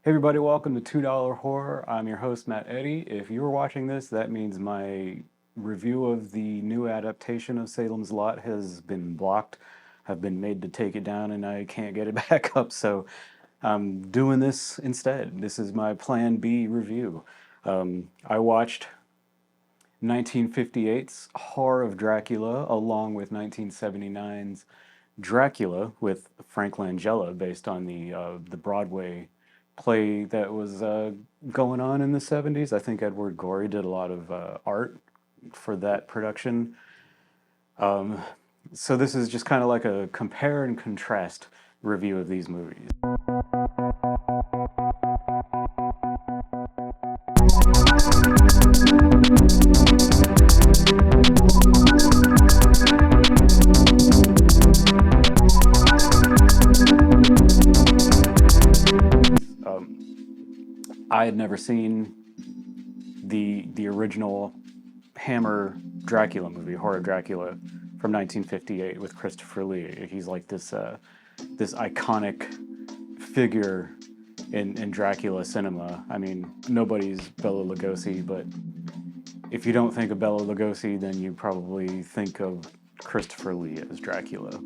Hey everybody, welcome to $2 Horror. I'm your host, Matt Eddy. If you're watching this, that means my review of the new adaptation of Salem's Lot has been blocked. I've been made to take it down and I can't get it back up, so I'm doing this instead. This is my Plan B review. I watched 1958's Horror of Dracula along with 1979's Dracula with Frank Langella, based on the Broadway play that was going on in the 70s. I think Edward Gorey did a lot of art for that production. So this is just kind of like a compare and contrast review of these movies. I had never seen the original Hammer Dracula movie, Horror of Dracula, from 1958 with Christopher Lee. He's like this this iconic figure in Dracula cinema. I mean, nobody's Bela Lugosi, but if you don't think of Bela Lugosi, then you probably think of Christopher Lee as Dracula.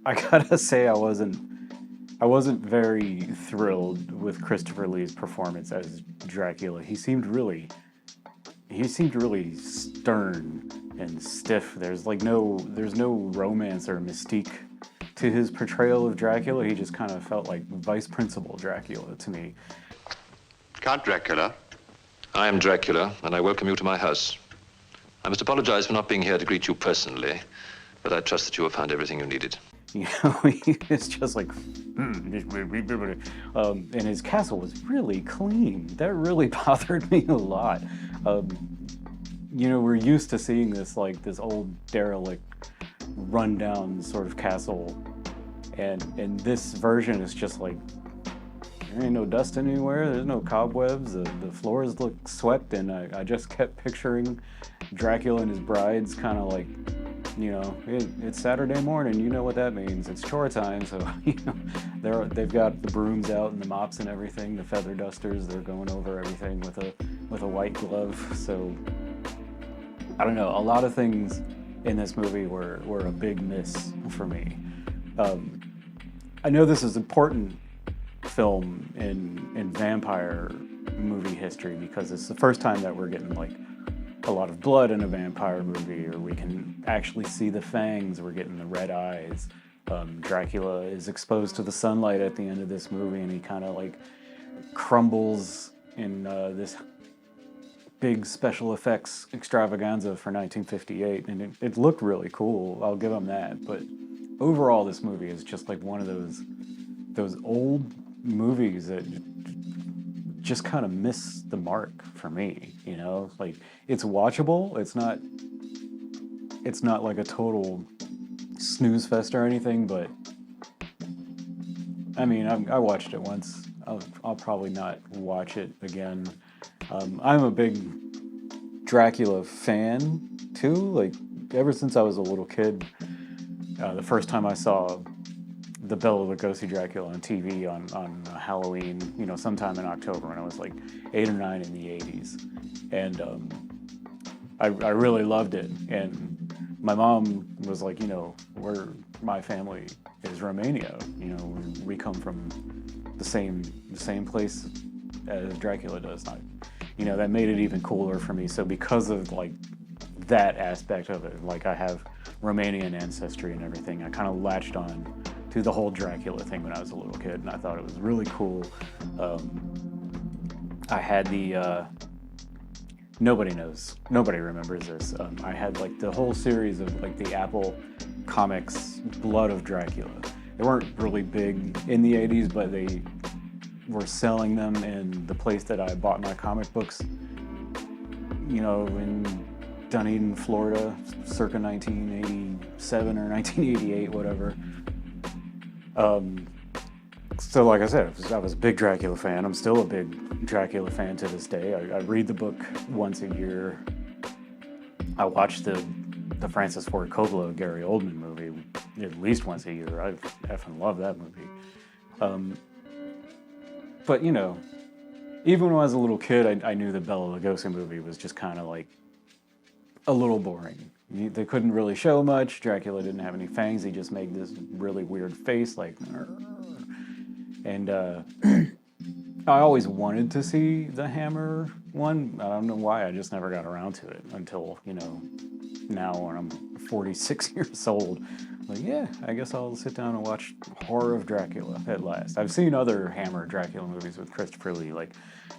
I gotta say, I wasn't very thrilled with Christopher Lee's performance as Dracula. He seemed really stern and stiff. There's no romance or mystique to his portrayal of Dracula. He just kind of felt like Vice Principal Dracula to me. Count Dracula. I am Dracula, and I welcome you to my house. I must apologize for not being here to greet you personally, but I trust that you have found everything you needed. You know, it's just like, and his castle was really clean. That really bothered me a lot. You know, we're used to seeing this old derelict, rundown sort of castle, and this version is just like, there ain't no dust anywhere. There's no cobwebs. The floors look swept, and I just kept picturing Dracula and his brides kind of like, you know, it's Saturday morning. You know what that means. It's chore time. So, you know, they've got the brooms out and the mops and everything, the feather dusters. They're going over everything with a white glove. So, I don't know. A lot of things in this movie were a big miss for me. I know this is important film in vampire movie history because it's the first time that we're getting like a lot of blood in a vampire movie, or we can actually see the fangs. We're getting the red eyes. Dracula is exposed to the sunlight at the end of this movie, and he kind of like crumbles in this big special effects extravaganza for 1958, and it looked really cool. I'll give him that. But overall, this movie is just like one of those old movies that just kind of miss the mark for me, you know? Like, it's watchable. It's not like a total snooze fest or anything, but I mean, I watched it once. I'll probably not watch it again. I'm a big Dracula fan too. Like, ever since I was a little kid, the first time I saw the Bela Lugosi Dracula on TV on Halloween, you know, sometime in October when I was like 8 or 9 in the 80s. And I really loved it. And my mom was like, you know, my family is Romania. You know, we come from the same place as Dracula does. You know, that made it even cooler for me. So because of like that aspect of it, like I have Romanian ancestry and everything, I kind of latched on to the whole Dracula thing when I was a little kid, and I thought it was really cool. I had nobody remembers this. I had like the whole series of like the Apple Comics Blood of Dracula. They weren't really big in the 80s, but they were selling them in the place that I bought my comic books, you know, in Dunedin, Florida, circa 1987 or 1988, whatever. So like I said, I was a big Dracula fan. I'm still a big Dracula fan to this day. I read the book once a year. I watch the Francis Ford Coppola, Gary Oldman movie at least once a year. I effing love that movie. But, you know, even when I was a little kid, I knew the Bela Lugosi movie was just kind of like a little boring. They couldn't really show much. Dracula didn't have any fangs. He just made this really weird face, like, and I always wanted to see the Hammer one. I don't know why. I just never got around to it until, you know, now when I'm 46 years old. Like, yeah, I guess I'll sit down and watch Horror of Dracula at last. I've seen other Hammer Dracula movies with Christopher Lee, like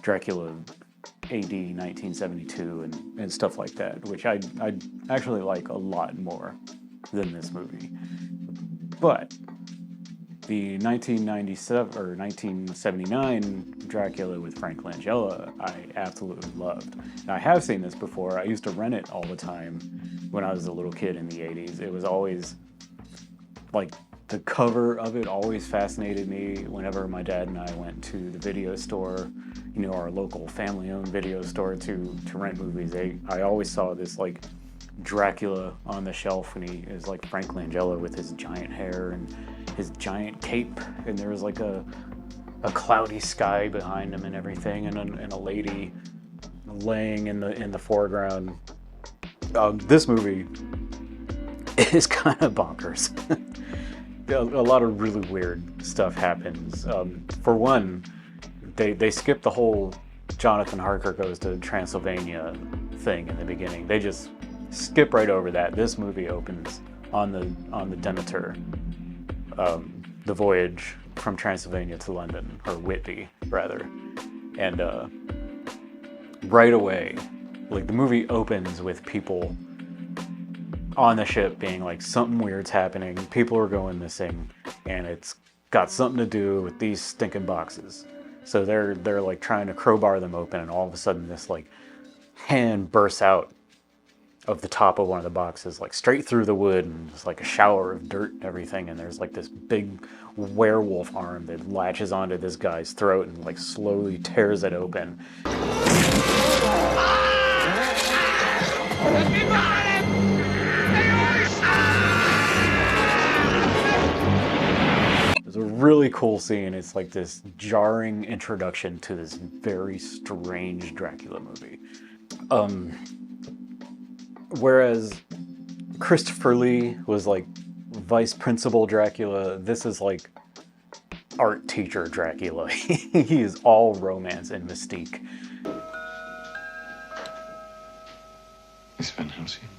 Dracula AD 1972 and stuff like that, which I actually like a lot more than this movie. But the 1997 or 1979 Dracula with Frank Langella, I absolutely loved. Now, I have seen this before. I used to rent it all the time when I was a little kid in the 80s. It was always, like, the cover of it always fascinated me whenever my dad and I went to the video store, you know, our local family-owned video store to rent movies. I always saw this, like, Dracula on the shelf, and he is like Frank Langella with his giant hair and his giant cape, and there was like a cloudy sky behind him and everything, and a lady laying in the foreground. This movie is kind of bonkers. A lot of really weird stuff happens. For one, they skip the whole Jonathan Harker goes to Transylvania thing in the beginning. They just skip right over that. This movie opens on the Demeter, the voyage from Transylvania to London, or Whitby rather, and right away, like, the movie opens with people on the ship being like, something weird's happening, people are going missing, and it's got something to do with these stinking boxes. So they're like trying to crowbar them open, and all of a sudden this like hand bursts out of the top of one of the boxes, like straight through the wood, and it's like a shower of dirt and everything, and there's like this big werewolf arm that latches onto this guy's throat and like slowly tears it open. It's a really cool scene. It's like this jarring introduction to this very strange Dracula movie. Whereas Christopher Lee was like vice principal Dracula, this is like art teacher Dracula. He is all romance and mystique. Miss Van Helsing.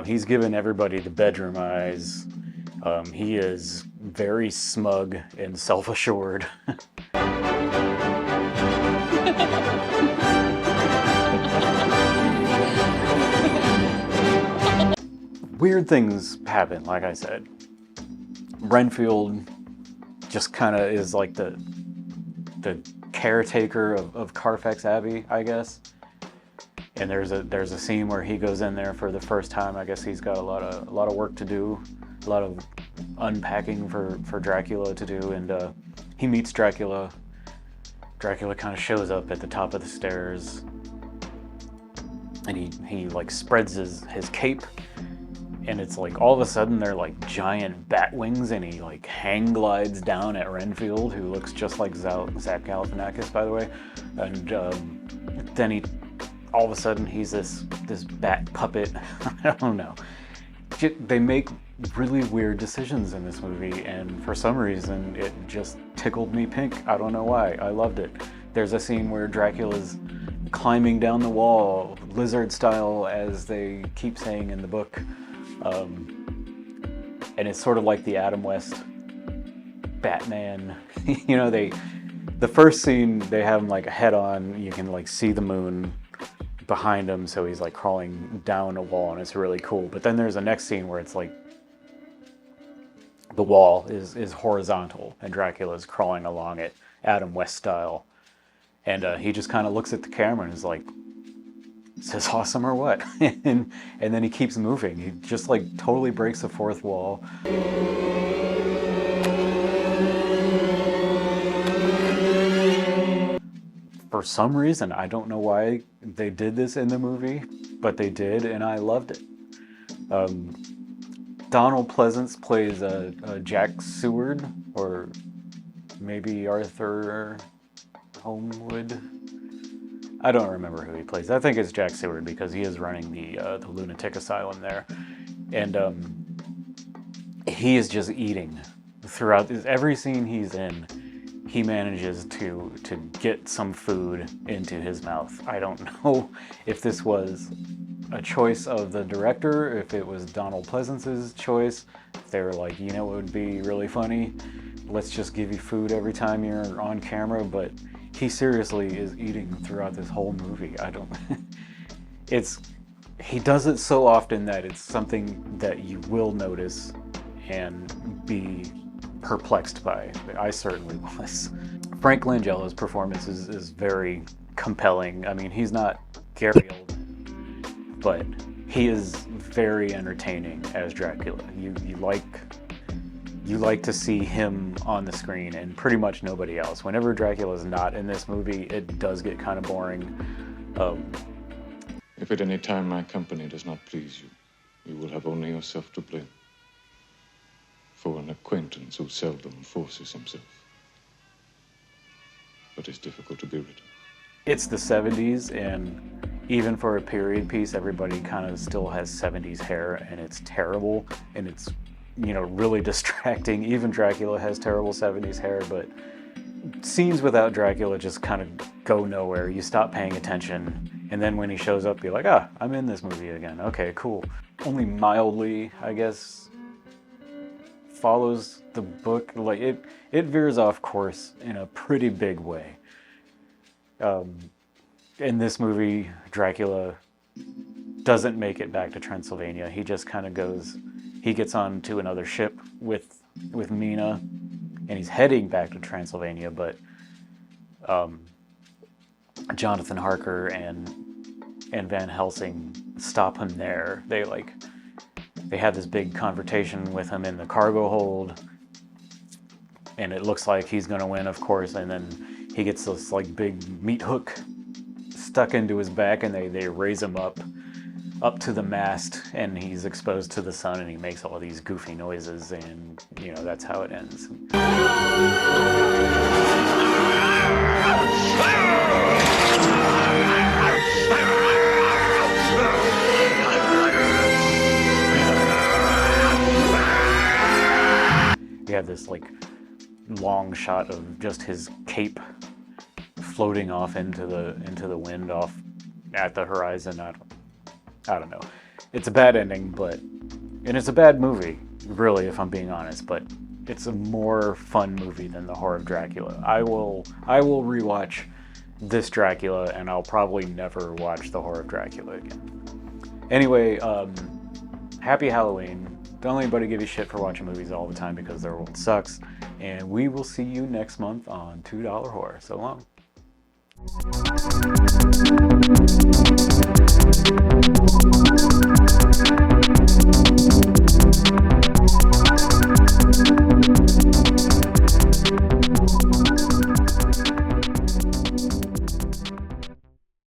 He's given everybody the bedroom eyes. He is very smug and self-assured. Weird things happen, like I said. Renfield just kind of is like the caretaker of Carfax Abbey, I guess. And there's a scene where he goes in there for the first time. I guess he's got a lot of work to do, a lot of unpacking for Dracula to do, and he meets Dracula. Dracula kind of shows up at the top of the stairs, and he like spreads his cape, and it's like all of a sudden they're like giant bat wings, and he like hang glides down at Renfield, who looks just like Zach Galifianakis, by the way, and then all of a sudden he's this bat puppet. I don't know. They make really weird decisions in this movie, and for some reason it just tickled me pink. I don't know why. I loved it. There's a scene where Dracula's climbing down the wall, lizard style, as they keep saying in the book. And it's sort of like the Adam West Batman. You know, the first scene, they have him like head on, you can like see the moon behind him, so he's like crawling down a wall, and it's really cool. But then there's the next scene where it's like the wall is horizontal and Dracula's crawling along it, Adam West style. And he just kind of looks at the camera and is like, "Is this awesome or what?" and then he keeps moving. He just like totally breaks the fourth wall. for some reason, I don't know why they did this in the movie, but they did, and I loved it. Donald Pleasance plays Jack Seward, or maybe Arthur Homewood. I don't remember who he plays. I think it's Jack Seward because he is running the lunatic asylum there, and he is just eating throughout every scene he's in. He manages to get some food into his mouth. I don't know if this was a choice of the director, if it was Donald Pleasance's choice. If they were like, you know, it would be really funny, let's just give you food every time you're on camera, but he seriously is eating throughout this whole movie. I don't... He does it so often that it's something that you will notice and be perplexed by. I certainly was. Frank Langella's performance is very compelling. I mean, he's not Gary Oldman, but he is very entertaining as Dracula. You like to see him on the screen and pretty much nobody else. Whenever Dracula's not in this movie, it does get kind of boring. If at any time my company does not please you, you will have only yourself to blame. For an acquaintance who seldom forces himself, but is difficult to be rid of. It's the 70s, and even for a period piece, everybody kind of still has 70s hair, and it's terrible, and it's, you know, really distracting. Even Dracula has terrible 70s hair, but scenes without Dracula just kind of go nowhere. You stop paying attention, and then when he shows up, you're like, ah, I'm in this movie again. Okay, cool. Only mildly, I guess, follows the book. Like it veers off course in a pretty big way. In this movie, Dracula doesn't make it back to Transylvania. He just kind of goes, he gets on to another ship with Mina, and he's heading back to Transylvania, but Jonathan Harker and Van Helsing stop him there. They have this big confrontation with him in the cargo hold, and it looks like he's gonna win, of course, and then he gets this like big meat hook stuck into his back, and they raise him up to the mast, and he's exposed to the sun, and he makes all these goofy noises, and you know, that's how it ends. You have this like long shot of just his cape floating off into the wind off at the horizon. I don't know. It's a bad ending, and it's a bad movie, really, if I'm being honest, but it's a more fun movie than The Horror of Dracula. I will rewatch this Dracula, and I'll probably never watch The Horror of Dracula again. Anyway, happy Halloween. Don't let anybody give you shit for watching movies all the time because their world sucks. And we will see you next month on $2 Horror. So long.